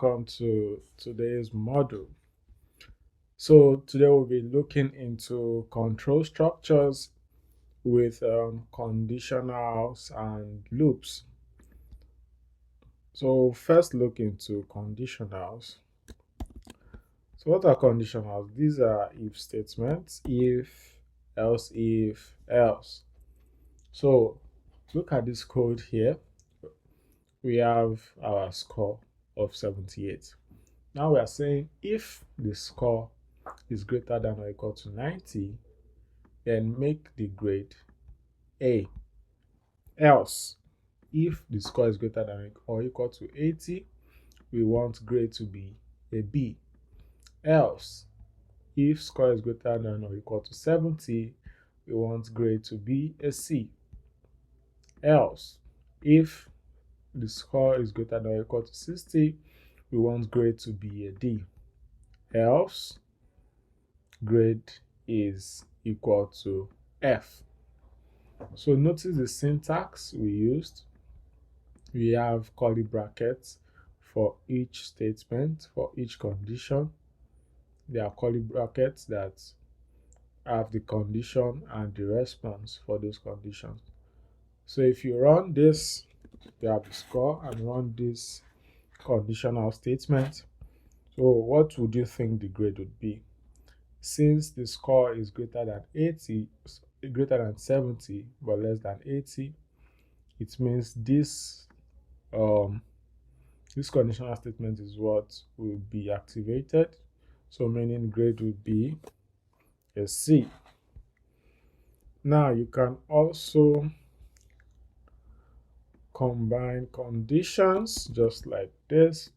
welcome to today's module. So today we'll be looking into control structures with conditionals and loops. So first look into conditionals. So what are conditionals? These are if statements, if, else. So look at this code here. We have our score of 78. Now we are saying if the score is greater than or equal to 90, then make the grade A. Else, if the score is greater than or equal to 80, we want grade to be a B. Else, if score is greater than or equal to 70, we want grade to be a C. Else, if the score is greater than or equal to 60, we want grade to be a D. Else, grade is equal to F. So notice the syntax we used. We have curly brackets for each statement, for each condition. There are curly brackets that have the condition and the response for those conditions. So if you run this, you have the score, and run this conditional statement. So what would you think the grade would be? Since the score is greater than 80, greater than 70, but less than 80, it means this conditional statement is what will be activated. So meaning grade would be a C. Now you can also combine conditions just like this.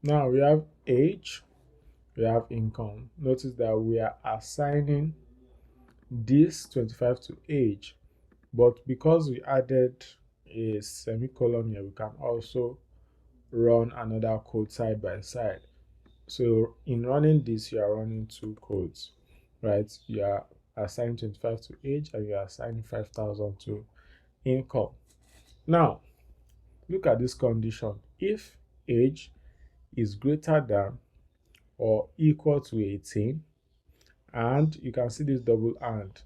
Now we have age, we have income. Notice that we are assigning this 25 to age, but because we added a semicolon here, we can also run another code side by side. So in running this, you are running two codes, right? You are assigning 25 to age, and you are assigning 5,000 to income. Now look at this condition. If age is greater than or equal to 18, and you can see this double and,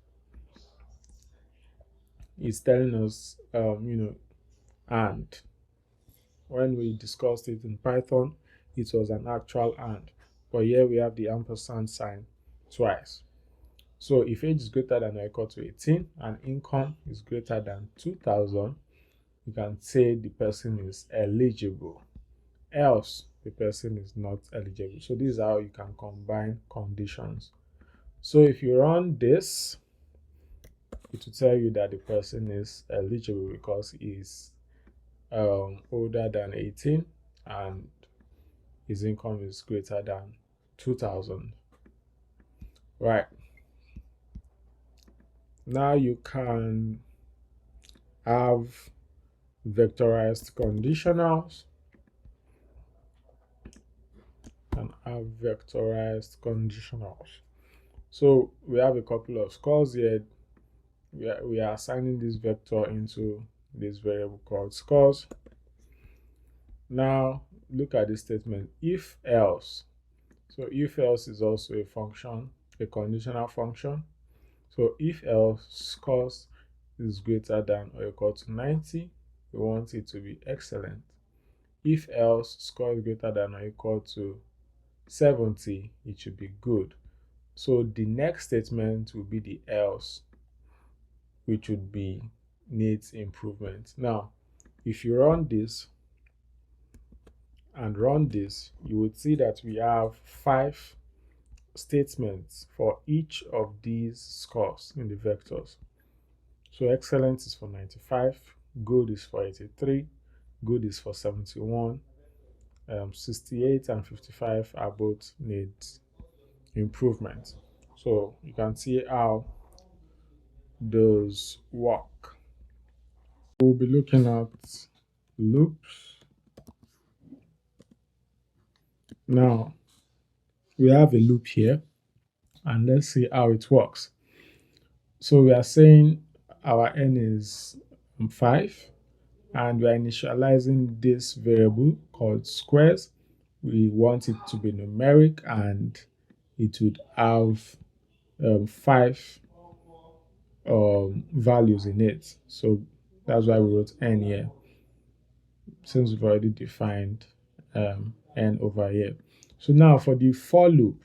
it's telling us and when we discussed it in Python, it was an actual and, but here we have the ampersand sign twice. So if age is greater than or equal to 18 and income is greater than 2,000, you can say the person is eligible. Else, the person is not eligible. So this is how you can combine conditions. So if you run this, it will tell you that the person is eligible because he is older than 18 and his income is greater than 2,000. Right. Now you can have vectorized conditionals. So we have a couple of scores here. We are assigning this vector into this variable called scores. Now look at this statement, if else. So if else is also a function, a conditional function. So if else scores is greater than or equal to 90, we want it to be excellent. If else score is greater than or equal to 70, it should be good. So the next statement will be the else, which would be needs improvement. Now, if you run this and run this, you would see that we have 5 statements for each of these scores in the vectors. So excellent is for 95, good is for 83, good is for 71, 68 and 55 are both needs improvement. So you can see how those work. We'll be looking at loops. Now we have a loop here, and let's see how it works. So we are saying our n is 5, and we are initializing this variable called squares. We want it to be numeric, and it would have 5 values in it. So that's why we wrote n here, since we've already defined n over here. So now for the for loop,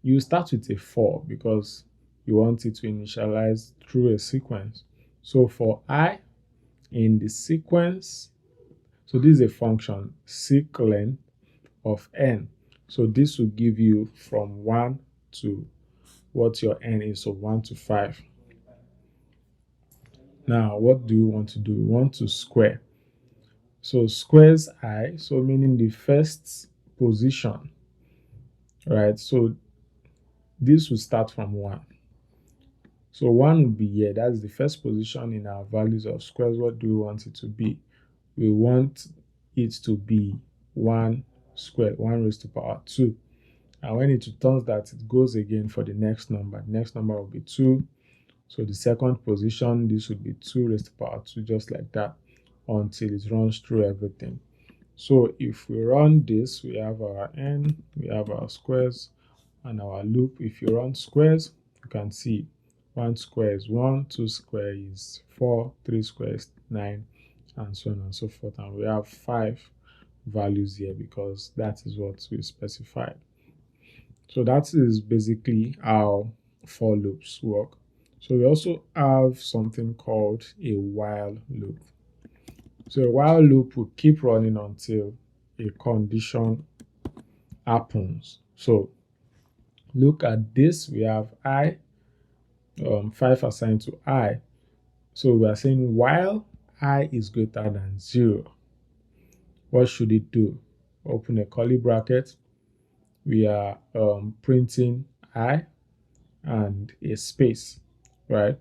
you start with a for because you want it to initialize through a sequence. So for I in the sequence, so this is a function seq_len of n. So this will give you from 1 to what your n is, so 1 to 5. Now, what do we want to do? We want to square. So squares I, so meaning the first position, right? So this will start from 1. So 1 will be here. That's the first position in our values of squares. What do we want it to be? We want it to be 1 squared, 1 raised to power 2. And when it returns that, it goes again for the next number. The next number will be 2. So the second position, this would be 2 raised to power 2, just like that, until it runs through everything. So if we run this, we have our n, we have our squares, and our loop. If you run squares, you can see 1 square is 1, 2 square is 4, 3 square is 9, and so on and so forth. And we have 5 values here because that is what we specified. So that is basically how for loops work. So we also have something called a while loop. So a while loop will keep running until a condition happens. So look at this. We have I, 5 assigned to I. So we are saying while I is greater than 0, what should it do? Open a curly bracket. We are printing I and a space, right?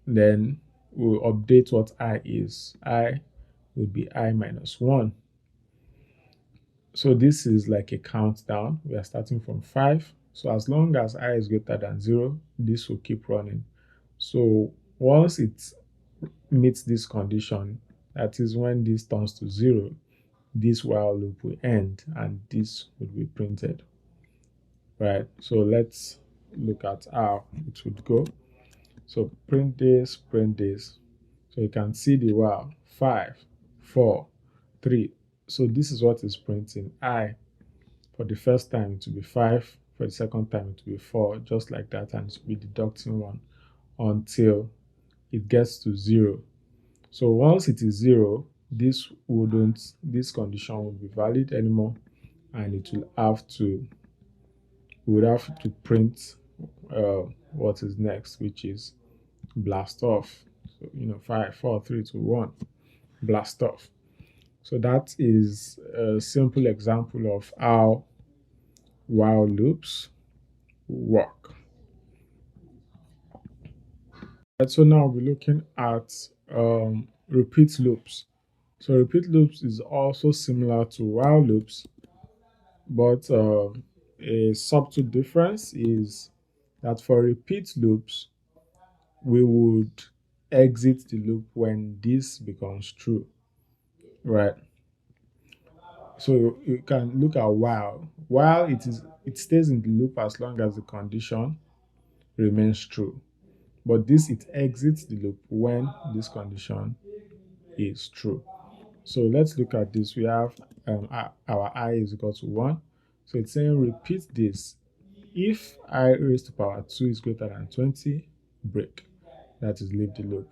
Then we'll update what I is. I would be I minus 1. So this is like a countdown. We are starting from 5. So as long as I is greater than 0, this will keep running. So once it meets this condition, that is when this turns to 0, this while loop will end and this would be printed, right? So let's look at how it would go. So print this, print this. So you can see the while 5, 4, 3. So this is what is printing. I, for the first time, it will be 5. For the second time, it will be 4, just like that, and it will be deducting 1 until it gets to 0. So once it is 0, this condition won't be valid anymore, and it will have to, we would have to print what is next, which is blast off. So 5, 4, 3, 2, 1, blast off. So that is a simple example of how while loops work. And so now we're looking at repeat loops. So repeat loops is also similar to while loops, but a subtle difference is that for repeat loops, we would exit the loop when this becomes true, right? So you can look at while. While it stays in the loop as long as the condition remains true. But it exits the loop when this condition is true. So let's look at this. We have our I is equal to 1. So it's saying repeat this. If I raised to power 2 is greater than 20, break. That is leave the loop.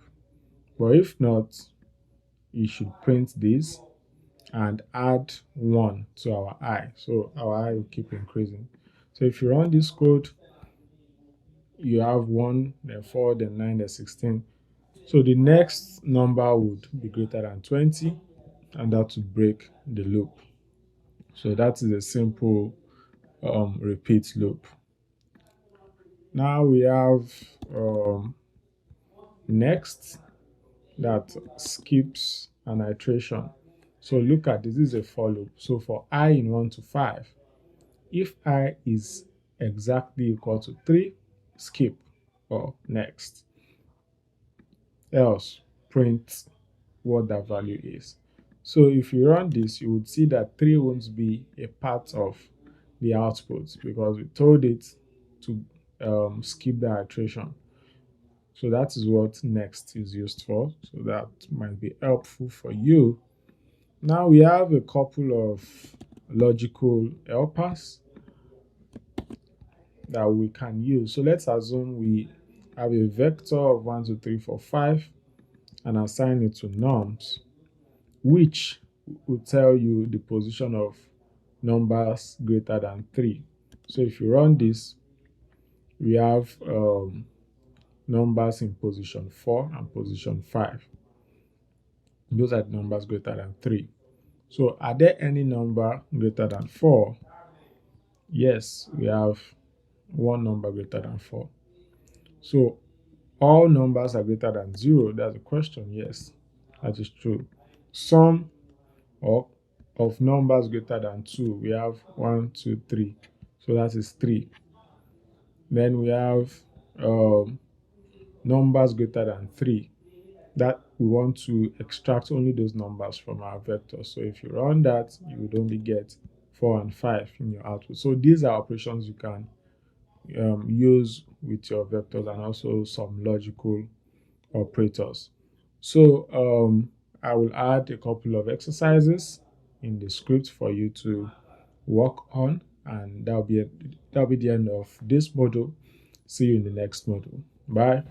But if not, you should print this and add 1 to our I. So our I will keep increasing. So if you run this code, you have 1, then 4, then 9, then 16. So the next number would be greater than 20, and that would break the loop. So that is a simple repeat loop. Now we have next that skips an iteration. So look at this is a for loop. So for I in 1 to 5, if I is exactly equal to 3, skip or next. Else print what that value is. So if you run this, you would see that 3 won't be a part of the output because we told it to skip the iteration. So that is what next is used for. So that might be helpful for you. Now we have a couple of logical helpers that we can use. So let's assume we have a vector of 1, 2, 3, 4, 5 and assign it to nums, which will tell you the position of numbers greater than 3. So if you run this, we have numbers in position 4 and position 5. Those are the numbers greater than 3. So are there any number greater than 4? Yes, we have one number greater than 4. So all numbers are greater than 0. That's a question. Yes, that is true. Sum of numbers greater than 2, we have 1, 2, 3. So that is 3. Then we have numbers greater than 3, that we want to extract only those numbers from our vector. So if you run that, you would only get 4 and 5 in your output. So these are operations you can use with your vectors and also some logical operators. So I will add a couple of exercises in the script for you to work on, and that'll be the end of this module. See you in the next module. Bye.